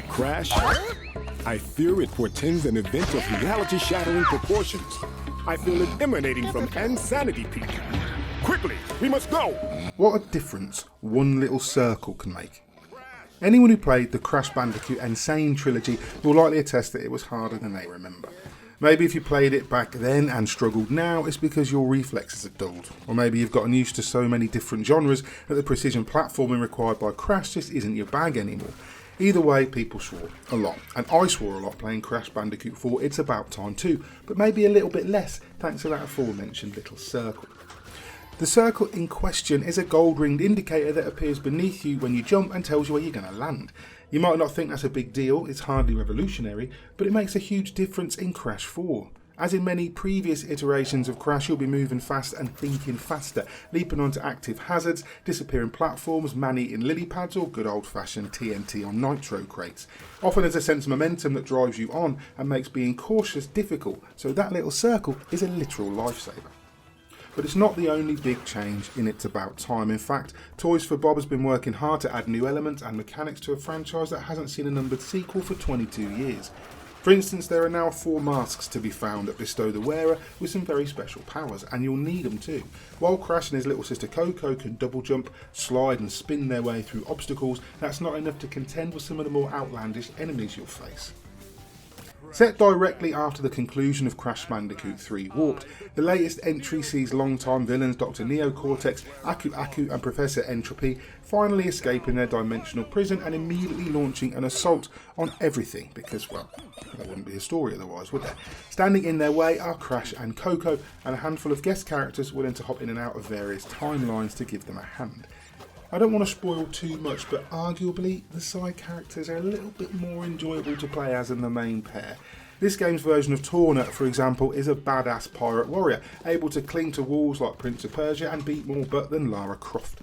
Crash? I fear it portends an event of reality-shattering proportions. I feel it emanating from Insanity Peak. Quickly, we must go! What a difference one little circle can make. Anyone who played the Crash Bandicoot Insane trilogy will likely attest that it was harder than they remember. Maybe if you played it back then and struggled now, it's because your reflexes have dulled. Or maybe you've gotten used to so many different genres that the precision platforming required by Crash just isn't your bag anymore. Either way, people swore a lot, and I swore a lot playing Crash Bandicoot 4 It's About Time too, but maybe a little bit less thanks to that aforementioned little circle. The circle in question is a gold-ringed indicator that appears beneath you when you jump and tells you where you're going to land. You might not think that's a big deal, it's hardly revolutionary, but it makes a huge difference in Crash 4. As in many previous iterations of Crash, you'll be moving fast and thinking faster, leaping onto active hazards, disappearing platforms, man-eating lily pads, or good old-fashioned TNT on nitro crates. Often there's a sense of momentum that drives you on and makes being cautious difficult, so that little circle is a literal lifesaver. But it's not the only big change in It's About Time. In fact, Toys for Bob has been working hard to add new elements and mechanics to a franchise that hasn't seen a numbered sequel for 22 years. For instance, there are now 4 masks to be found that bestow the wearer with some very special powers, and you'll need them too. While Crash and his little sister Coco can double jump, slide and spin their way through obstacles, that's not enough to contend with some of the more outlandish enemies you'll face. Set directly after the conclusion of Crash Bandicoot 3 Warped, the latest entry sees longtime villains Dr. Neo Cortex, Aku Aku and Professor Entropy finally escaping their dimensional prison and immediately launching an assault on everything because, well, there wouldn't be a story otherwise, would there? Standing in their way are Crash and Coco and a handful of guest characters willing to hop in and out of various timelines to give them a hand. I don't want to spoil too much, but arguably the side characters are a little bit more enjoyable to play as than the main pair. This game's version of Torna, for example, is a badass pirate warrior, able to cling to walls like Prince of Persia and beat more butt than Lara Croft.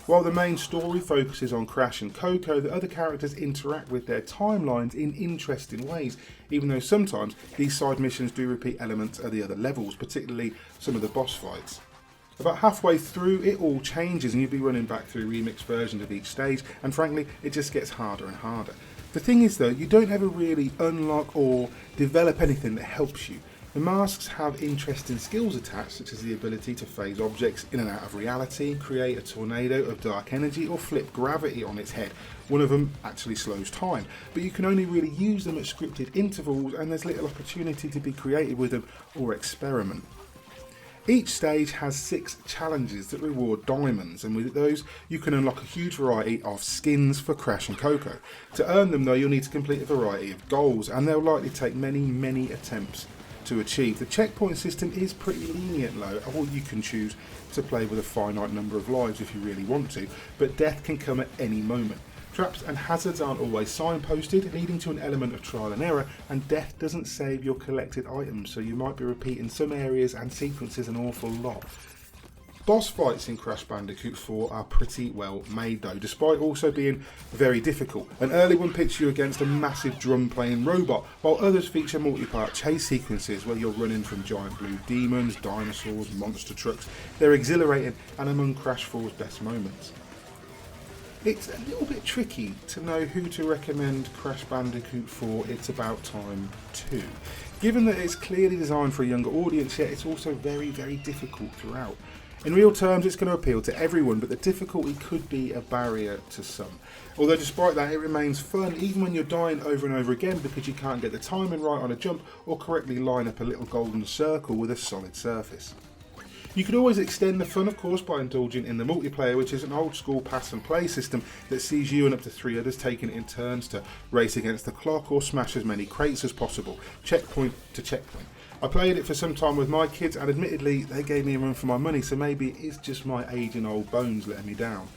While the main story focuses on Crash and Coco, the other characters interact with their timelines in interesting ways, even though sometimes these side missions do repeat elements of the other levels, particularly some of the boss fights. About halfway through, it all changes and you'll be running back through remixed versions of each stage, and frankly, it just gets harder and harder. The thing is though, you don't ever really unlock or develop anything that helps you. The masks have interesting skills attached, such as the ability to phase objects in and out of reality, create a tornado of dark energy, or flip gravity on its head. One of them actually slows time, but you can only really use them at scripted intervals and there's little opportunity to be creative with them or experiment. Each stage has 6 challenges that reward diamonds, and with those you can unlock a huge variety of skins for Crash and Coco. To earn them though, you'll need to complete a variety of goals, and they'll likely take many attempts to achieve. The checkpoint system is pretty lenient though, or you can choose to play with a finite number of lives if you really want to, but death can come at any moment. Traps and hazards aren't always signposted, leading to an element of trial and error, and death doesn't save your collected items, so you might be repeating some areas and sequences an awful lot. Boss fights in Crash Bandicoot 4 are pretty well made though, despite also being very difficult. An early one pits you against a massive drum playing robot, while others feature multi-part chase sequences where you're running from giant blue demons, dinosaurs, monster trucks. They're exhilarating and among Crash 4's best moments. It's a little bit tricky to know who to recommend Crash Bandicoot 4 It's About Time to. Given that it's clearly designed for a younger audience, yet it's also very difficult throughout. In real terms, it's going to appeal to everyone, but the difficulty could be a barrier to some. Although despite that, it remains fun even when you're dying over and over again because you can't get the timing right on a jump or correctly line up a little golden circle with a solid surface. You could always extend the fun, of course, by indulging in the multiplayer, which is an old school pass and play system that sees you and up to 3 others taking it in turns to race against the clock or smash as many crates as possible, checkpoint to checkpoint. I played it for some time with my kids and admittedly they gave me a run for my money, so maybe it's just my aging old bones letting me down.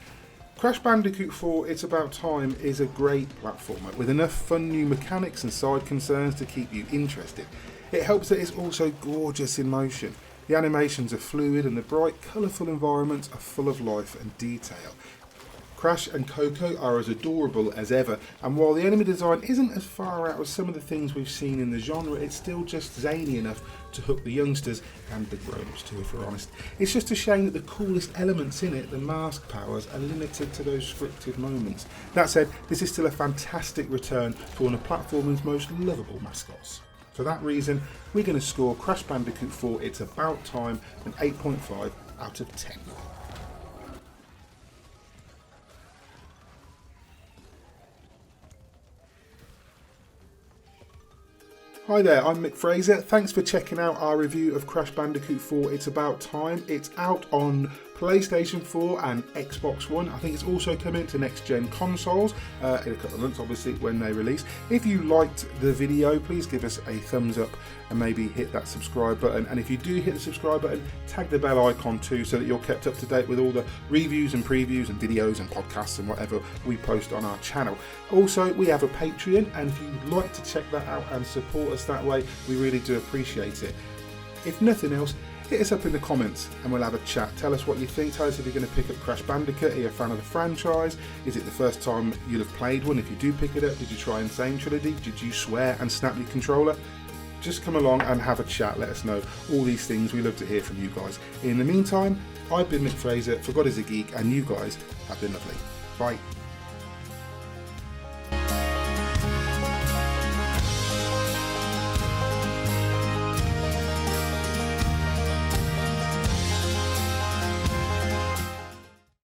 Crash Bandicoot 4 It's About Time is a great platformer with enough fun new mechanics and side concerns to keep you interested. It helps that it's also gorgeous in motion. The animations are fluid and the bright, colourful environments are full of life and detail. Crash and Coco are as adorable as ever, and while the enemy design isn't as far out as some of the things we've seen in the genre, it's still just zany enough to hook the youngsters and the grown-ups too, if we're honest. It's just a shame that the coolest elements in it, the mask powers, are limited to those scripted moments. That said, this is still a fantastic return to one of platforming's most lovable mascots. For that reason, we're going to score Crash Bandicoot 4 It's About Time an 8.5 out of 10. Hi there, I'm Mick Fraser. Thanks for checking out our review of Crash Bandicoot 4 It's About Time. It's out on PlayStation 4 and Xbox One. I think it's also coming to next-gen consoles in a couple of months, obviously, when they release. If you liked the video, please give us a thumbs up and maybe hit that subscribe button. And if you do hit the subscribe button, tag the bell icon too, so that you're kept up to date with all the reviews and previews and videos and podcasts and whatever we post on our channel. Also, we have a Patreon, and if you'd like to check that out and support us that way, we really do appreciate it. If nothing else, hit us up in the comments and we'll have a chat. Tell us what you think. Tell us if you're going to pick up Crash Bandicoot. Are you a fan of the franchise? Is it the first time you'll have played one? If you do pick it up, did you try Insane Trilogy? Did you swear and snap your controller? Just come along and have a chat. Let us know all these things. We love to hear from you guys. In the meantime, I've been Mick Fraser, for God is a Geek, and you guys have been lovely. Bye.